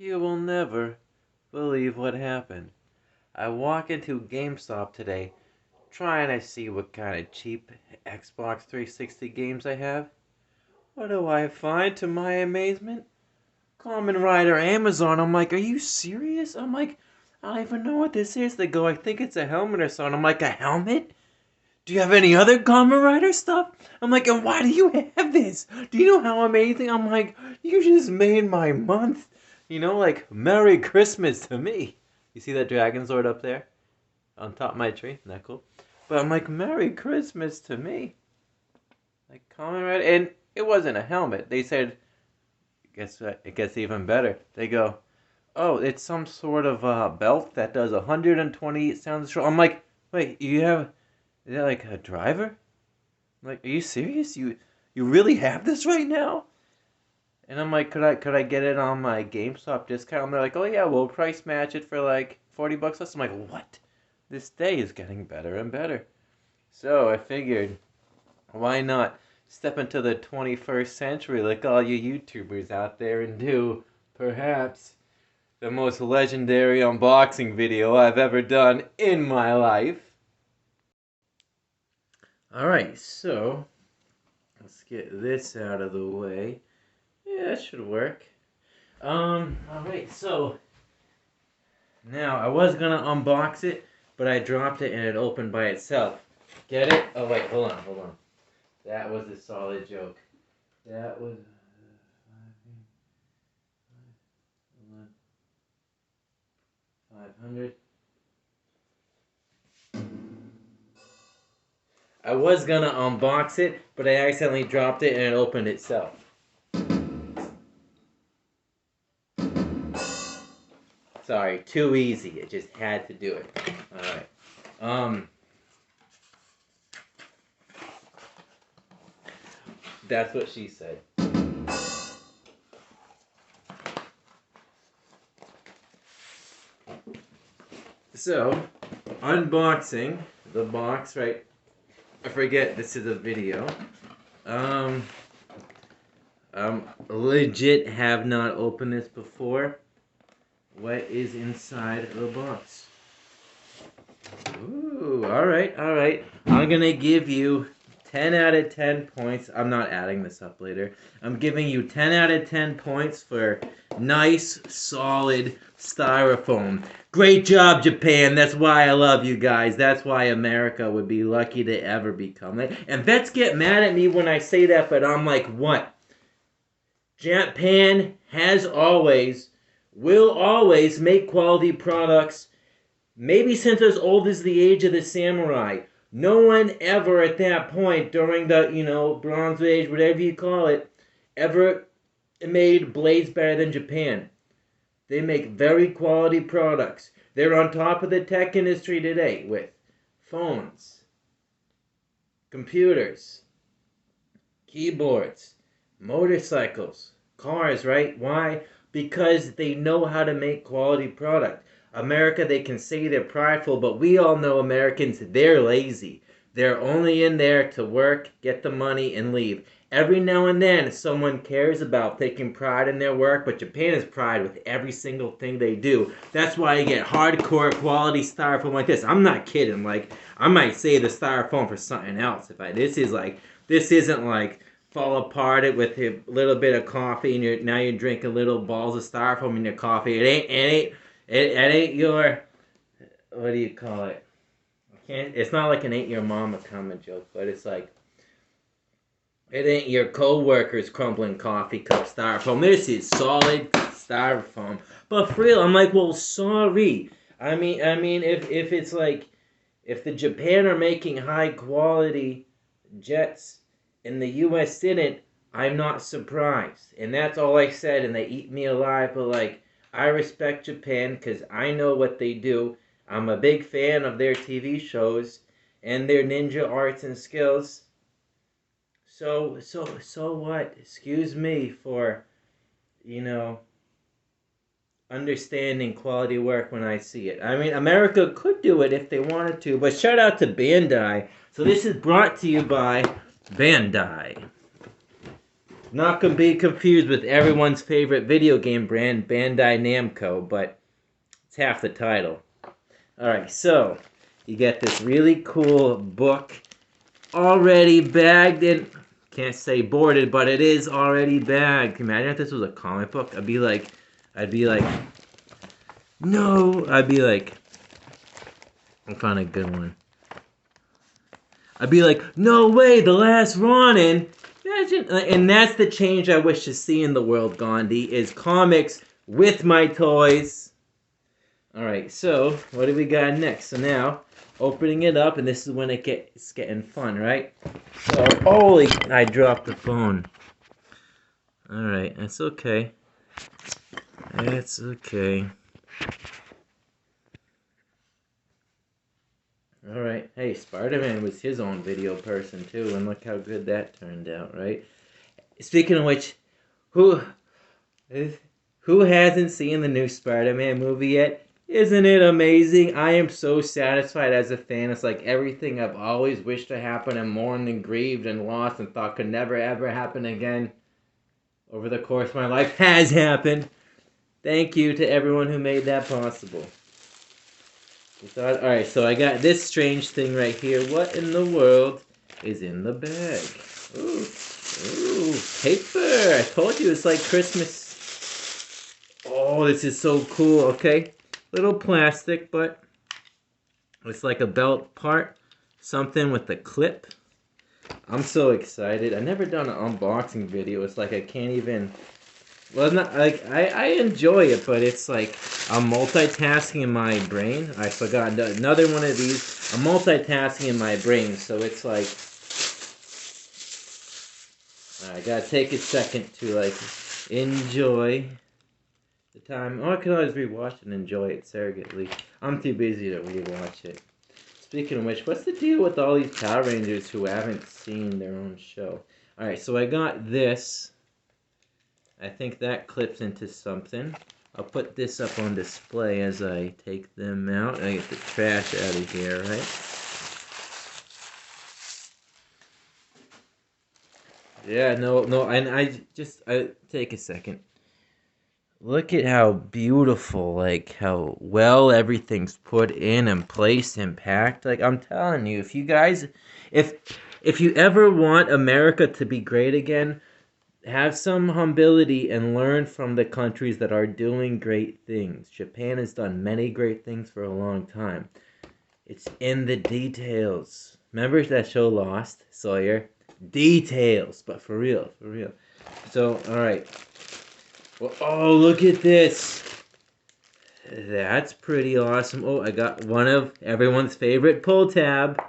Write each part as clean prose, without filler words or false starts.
You will never believe what happened. I walk into GameStop today, trying to see what kind of cheap Xbox 360 games I have. What do I find to my amazement? Kamen Rider Amazon. I'm like, are you serious? I'm like, I don't even know what this is. They go, I think it's a helmet or something. I'm like, a helmet? Do you have any other Kamen Rider stuff? I'm like, and why do you have this? Do you know how amazing? I'm like, you just made my month. Like, Merry Christmas to me. You see that dragon sword up there? On top of my tree? Isn't that cool? But I'm like, Merry Christmas to me. Like, Kamen Rider. And it wasn't a helmet. They said, guess what? It gets even better. They go, oh, it's some sort of belt that does 120 sounds. I'm like, wait, is that like a driver? I'm like, are you serious? You really have this right now? And I'm like, could I get it on my GameStop discount? And they're like, oh yeah, we'll price match it for like $40 less. I'm like, what? This day is getting better and better. So I figured, why not step into the 21st century like all you YouTubers out there and do, perhaps, the most legendary unboxing video I've ever done in my life. Alright, so let's get this out of the way. Yeah, that should work. Alright, so now I was gonna unbox it, but I dropped it and it opened by itself. Get it? Oh wait, hold on. That was a solid joke. That was 500. I was gonna unbox it, but I accidentally dropped it and it opened itself. Sorry, too easy. It just had to do it. Alright. That's what she said. So, unboxing the box, right? I forget this is a video. Legit have not opened this before. What is inside the box? Ooh, alright. I'm gonna give you 10 out of 10 points. I'm not adding this up later. I'm giving you 10 out of 10 points for nice, solid styrofoam. Great job, Japan. That's why I love you guys. That's why America would be lucky to ever become it. And vets get mad at me when I say that, but I'm like, what? Japan has always, will always make quality products, maybe since as old as the age of the samurai. No one ever at that point during the, Bronze Age, whatever you call it, ever made blades better than Japan. They make very quality products. They're on top of the tech industry today with phones, computers, keyboards, motorcycles, cars, right? Why? Because they know how to make quality product. America, they can say they're prideful, but we all know Americans, they're lazy. They're only in there to work, get the money, and leave. Every now and then, someone cares about taking pride in their work, but Japan is pride with every single thing they do. That's why you get hardcore quality styrofoam like this. I'm not kidding. Like, I might save the styrofoam for something else. This isn't like fall apart it with a little bit of coffee and now you're drinking little balls of styrofoam in your coffee. It ain't your, what do you call it? It's not like an ain't your mama comment joke, but it's like, it ain't your co-worker's crumbling coffee cup styrofoam. This is solid styrofoam. But for real, I'm like, well, sorry. I mean, if it's like, if the Japan are making high quality jets and the U.S. didn't, I'm not surprised. And that's all I said, and they eat me alive. But like, I respect Japan because I know what they do. I'm a big fan of their TV shows and their ninja arts and skills. So what? Excuse me for, understanding quality work when I see it. I mean, America could do it if they wanted to, but shout out to Bandai. So this is brought to you by Bandai. Not to be confused with everyone's favorite video game brand, Bandai Namco, but it's half the title. Alright, so you get this really cool book already bagged in. Can't say boarded, but it is already bagged. Can you imagine if this was a comic book? I'd be like, no. I'd be like, I'll find a good one. I'd be like, no way, the last Ronin. Imagine, and that's the change I wish to see in the world, Gandhi, is comics with my toys. Alright, so what do we got next? So now, opening it up, and this is when it's getting fun, right? So, holy, I dropped the phone. Alright, that's okay. That's okay. Alright, hey, Spider-Man was his own video person too, and look how good that turned out, right? Speaking of which, who hasn't seen the new Spider-Man movie yet? Isn't it amazing? I am so satisfied as a fan. It's like everything I've always wished to happen and mourned and grieved and lost and thought could never ever happen again over the course of my life has happened. Thank you to everyone who made that possible. Alright, so I got this strange thing right here. What in the world is in the bag? Ooh, paper! I told you it's like Christmas. Oh, this is so cool, okay? Little plastic, but it's like a belt part. Something with a clip. I'm so excited. I've never done an unboxing video. It's like I can't even... Well, not like I enjoy it, but it's like I'm multitasking in my brain. I forgot another one of these. I'm multitasking in my brain, so it's like I gotta take a second to like enjoy the time. Oh, I can always rewatch and enjoy it surrogately. I'm too busy to rewatch it. Speaking of which, what's the deal with all these Power Rangers who haven't seen their own show? All right, so I got this. I think that clips into something. I'll put this up on display as I take them out. I get the trash out of here, right? Yeah, no, and I take a second. Look at how beautiful, like how well everything's put in and placed and packed. Like I'm telling you, if you guys, if you ever want America to be great again, have some humility and learn from the countries that are doing great things. Japan has done many great things for a long time. It's in the details. Remember that show Lost, Sawyer? Details, but for real, for real. So, alright. Well, oh, look at this. That's pretty awesome. Oh, I got one of everyone's favorite pull tab.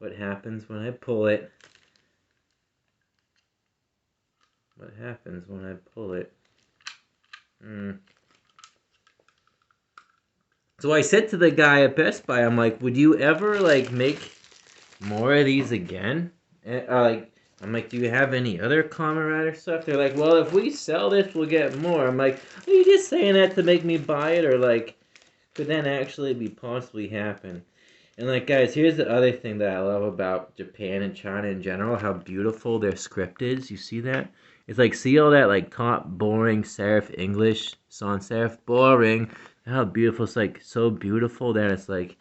What happens when I pull it? What happens when I pull it? So I said to the guy at Best Buy, I'm like, would you ever like make more of these again? And, I'm like, do you have any other Kamen Rider stuff? They're like, well, if we sell this, we'll get more. I'm like, are you just saying that to make me buy it, or like, could that actually be possibly happen? And like, guys, here's the other thing that I love about Japan and China in general, how beautiful their script is. You see that? It's like, see all that like top boring serif English, sans serif, boring. How beautiful. It's like so beautiful that it's like,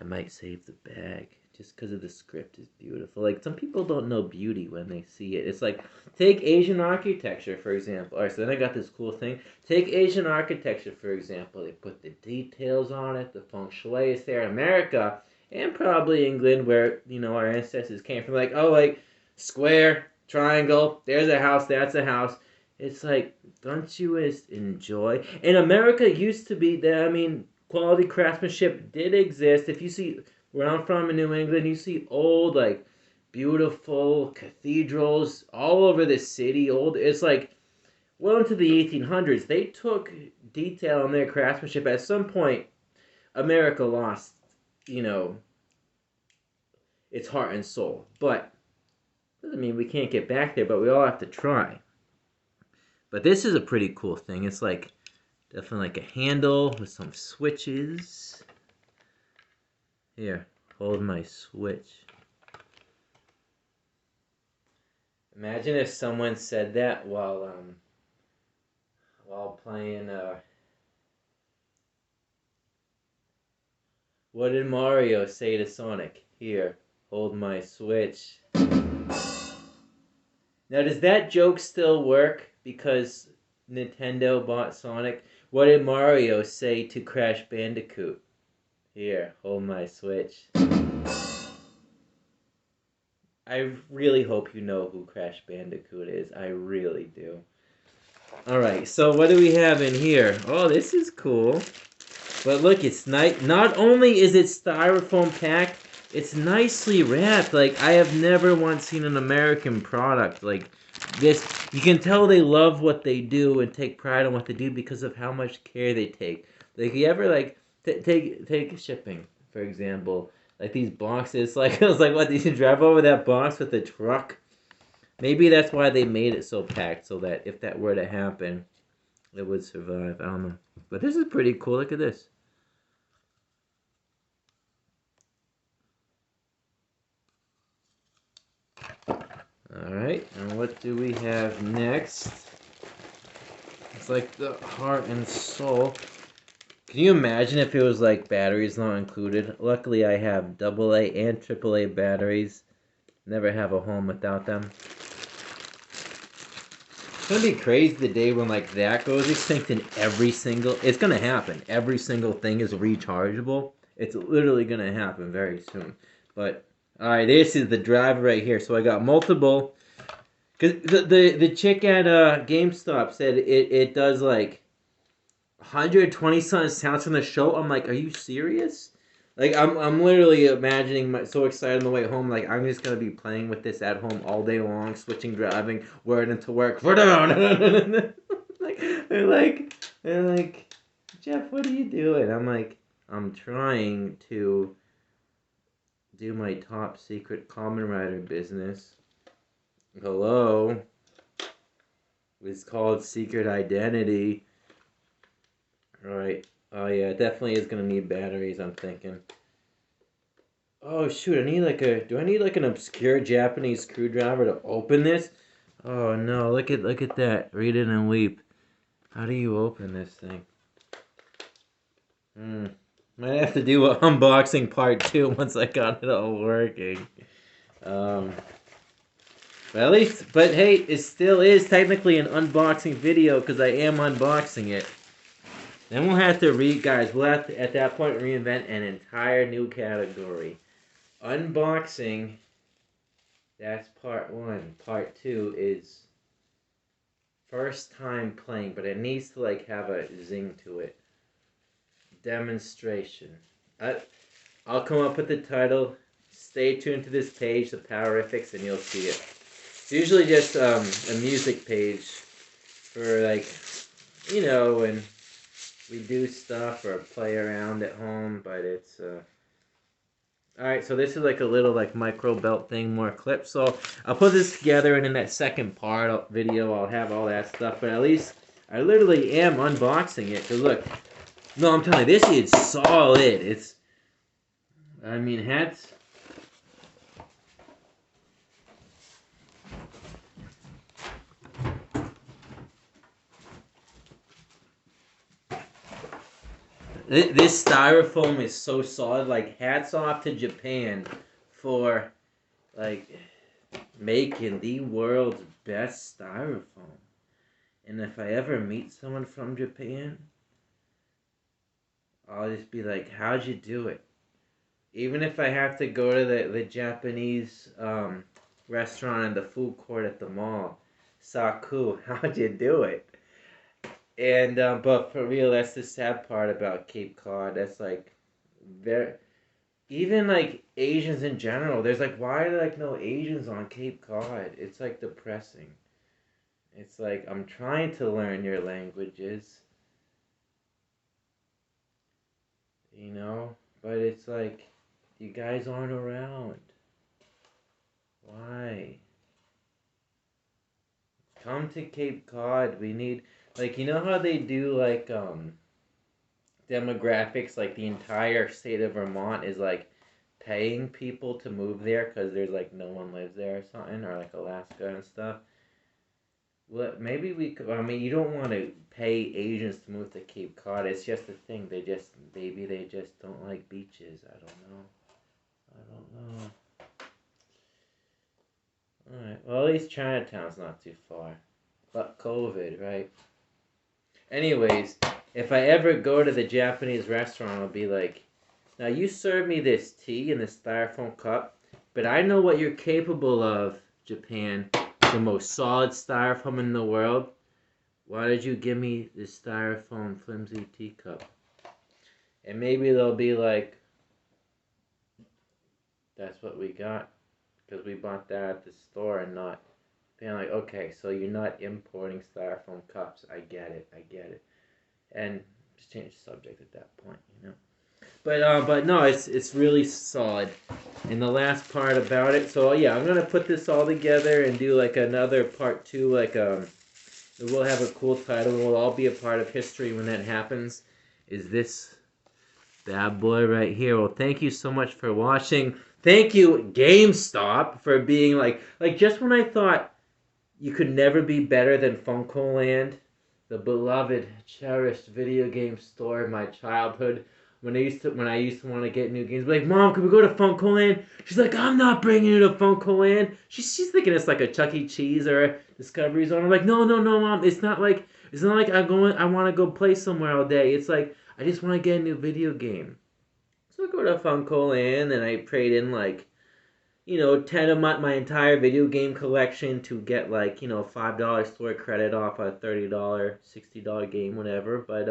I might save the bag just because of the script is beautiful. Like, some people don't know beauty when they see it. It's like, take Asian architecture, for example. Alright, so then I got this cool thing. Take Asian architecture, for example. They put the details on it. The feng shui is there. America, and probably England, where, you know, our ancestors came from. Like, oh, like, square, triangle, there's a house, that's a house. It's like, don't you enjoy? And America used to be there. I mean, quality craftsmanship did exist. If you see where I'm from in New England, you see old, like, beautiful cathedrals all over the city. It's like, well into the 1800s, they took detail in their craftsmanship. At some point, America lost, you know, its heart and soul. But doesn't mean we can't get back there, but we all have to try. But this is a pretty cool thing. It's like, definitely like a handle with some switches. Here, hold my switch. Imagine if someone said that while playing what did Mario say to Sonic? Here, hold my Switch. Now, does that joke still work because Nintendo bought Sonic? What did Mario say to Crash Bandicoot? Here, hold my Switch. I really hope you know who Crash Bandicoot is. I really do. Alright, so what do we have in here? Oh, this is cool. But look, it's nice. Not only is it styrofoam packed, it's nicely wrapped. Like, I have never once seen an American product like this. You can tell they love what they do and take pride in what they do because of how much care they take. Like, you ever, like, take shipping, for example. Like, these boxes, like, I was like, what, you can drive over that box with a truck? Maybe that's why they made it so packed, so that if that were to happen, it would survive. I don't know. But this is pretty cool. Look at this. Alright, and what do we have next? It's like the heart and soul. Can you imagine if it was like batteries not included? Luckily I have AA and AAA batteries. Never have a home without them. It's gonna be crazy the day when like that goes extinct and it's gonna happen. Every single thing is rechargeable. It's literally gonna happen very soon. But alright, this is the driver right here. So I got multiple. Cause the chick at GameStop said it does like 120 something sounds from the show. I'm like, are you serious? Like I'm literally imagining so excited on the way home. Like I'm just gonna be playing with this at home all day long, switching driving, wearing it to work. like they're like, Jeff, what are you doing? I'm like, I'm trying to do my top secret Kamen Rider business. Hello. It's called Secret Identity. Alright. Oh yeah, it definitely is gonna need batteries, I'm thinking. Oh shoot, do I need like an obscure Japanese screwdriver to open this? Oh no, look at that. Read it and weep. How do you open this thing? Might have to do an unboxing part 2 once I got it all working. But hey, it still is technically an unboxing video because I am unboxing it. Then we'll have to guys, we'll have to, at that point, reinvent an entire new category. Unboxing, that's part 1. Part 2 is first time playing, but it needs to, like, have a zing to it. Demonstration. I'll come up with the title. Stay tuned to this page, the Powerifics, and you'll see it. It's usually just a music page for, like, you know, when we do stuff or play around at home, but it's alright, so this is like a little like micro belt thing, more clips. So I'll put this together and in that second part video I'll have all that stuff, but at least I literally am unboxing it. Cause look, no, I'm telling you, this is solid. It's, I mean, hats. This styrofoam is so solid. Like, hats off to Japan for, like, making the world's best styrofoam. And if I ever meet someone from Japan, I'll just be like, how'd you do it? Even if I have to go to the Japanese restaurant and the food court at the mall, Saku, how'd you do it? And but for real, that's the sad part about Cape Cod. That's like very even like Asians in general. There's like why are there like no Asians on Cape Cod? It's like depressing. It's like I'm trying to learn your languages, you know, but it's like you guys aren't around. Why? Come to Cape Cod. We need like you know how they do like demographics like the entire state of Vermont is like paying people to move there because there's like no one lives there or something, or like Alaska and stuff. Well, maybe we could. I mean, you don't want to pay Asians to move to Cape Cod. It's just a thing. Maybe they just don't like beaches. I don't know. I don't know. All right. Well, at least Chinatown's not too far. But COVID, right? Anyways, if I ever go to the Japanese restaurant, I'll be like, now you serve me this tea in this styrofoam cup, but I know what you're capable of, Japan. The most solid styrofoam in the world. Why did you give me this styrofoam flimsy teacup? And maybe they'll be like, that's what we got. Because we bought that at the store and not being like, okay, so you're not importing styrofoam cups. I get it. And just change the subject at that point, you know. But no, it's really solid. And the last part about it, so yeah, I'm gonna put this all together and do like another part two, like we'll have a cool title. We'll all be a part of history when that happens. Is this bad boy right here? Well, thank you so much for watching. Thank you, GameStop, for being like just when I thought you could never be better than Funko Land, the beloved, cherished video game store of my childhood. When I used to want to get new games, like, Mom, can we go to Funko Land? She's like, I'm not bringing you to Funko Land. She's thinking it's like a Chuck E. Cheese or a Discovery Zone. I'm like, no, Mom. It's not like I want to go play somewhere all day. It's like I just want to get a new video game. So I go to Funko Land and I prayed in like 10 of my entire video game collection to get like, $5 store credit off a $30, $60 game, whatever. But,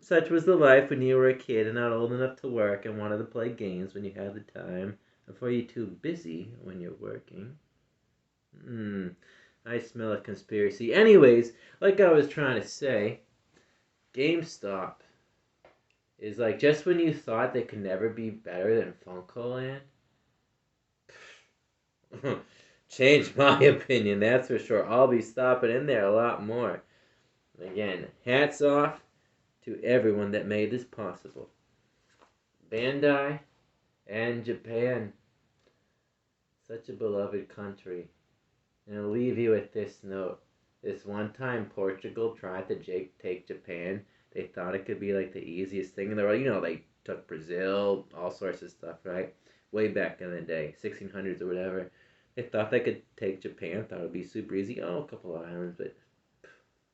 such was the life when you were a kid and not old enough to work and wanted to play games when you had the time before you're too busy when you're working. I smell a conspiracy. Anyways, like I was trying to say, GameStop is like just when you thought they could never be better than Funko Land. Changed my opinion, that's for sure. I'll be stopping in there a lot more. Again, hats off to everyone that made this possible. Bandai and Japan. Such a beloved country. And I'll leave you with this note. This one time Portugal tried to take Japan. They thought it could be like the easiest thing in the world. They took Brazil, all sorts of stuff, right? Way back in the day, 1600s or whatever. They thought they could take Japan, thought it would be super easy. Oh, a couple of islands, but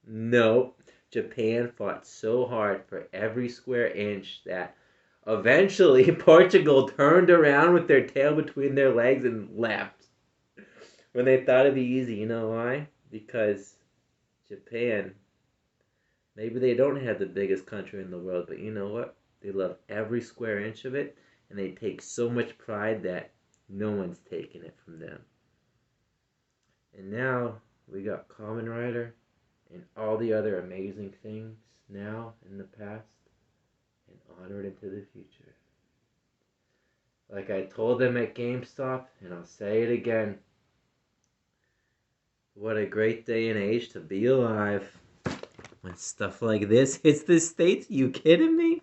no. Japan fought so hard for every square inch that eventually Portugal turned around with their tail between their legs and left. When they thought it'd be easy, you know why? Because Japan, maybe they don't have the biggest country in the world, but you know what? They love every square inch of it, and they take so much pride that no one's taking it from them. And now we got Kamen Rider and all the other amazing things now in the past and onward into the future. Like I told them at GameStop, and I'll say it again. What a great day and age to be alive. When stuff like this hits the States, you kidding me?